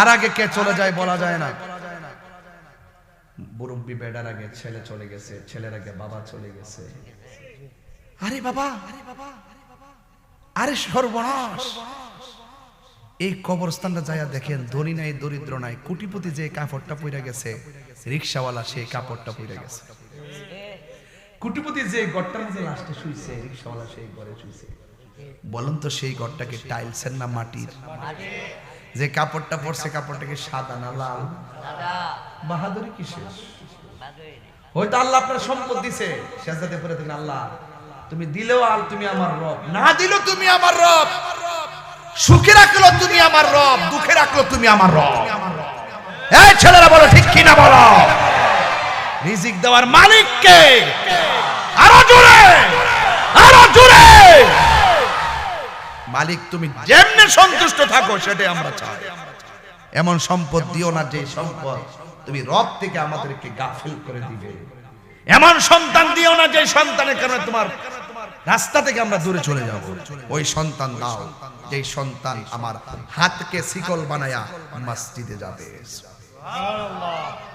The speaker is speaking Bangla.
কার আগে কে চলে যায় বলা যায় না। মুরব্বি বেডার আগে ছেলে চলে গেছে, ছেলের আগে বাবা চলে গেছে। আরে বাবা, আরে সর্বনাশ। এই কবরস্থানটা যাইয়া দেখেন, ধনী নাই দরিদ্র নাই, কোটিপতি যে কাপড়টা পইরা গেছে, রিকশাওয়ালা সেই কাপড়টা পইরা গেছে। কোটিপতি যে ঘরটার মধ্যে লাস্টে শুইছে, রিকশাওয়ালা সেই ঘরে শুইছে। বলুন তো সেই ঘরটাকে টাইলসের না মাটির? যে কাপড়টা পরছে কাপড়টাকে সাদা না লাল? বাহাদুরি কিসের? হয়তো আল্লাহ আপনার সম্পদ দিছে, সেজদাতে পড়ে থাকেন, আল্লাহ তুমি দিলেও আল তুমি আমার রব, না দিলেও তুমি আমার রব, সুখে রাখলো তুমি আমার রব, দুঃখে রাখলো তুমি আমার রব। এই ছেলেরা বলো ঠিক কি না বলো? রিজিক দেওয়ার মালিক কে? আরো জোরে, আরো জোরে। মালিক তুমি যেমনে সন্তুষ্ট থাকো সেটাই আমরা চাই। এমন সম্পদ দিও না যে সম্পদ তুমি রব থেকে আমাদেরকে গাফিল করে দিবে। এমন সন্তান দিও না যে সন্তানের কারণে তোমার রাস্তা থেকে আমরা দূরে চলে যাব। ওই সন্তান দাও যে সন্তান আমার হাতকে শিকল বানায়া মসজিদে যাবে। সুবহানাল্লাহ।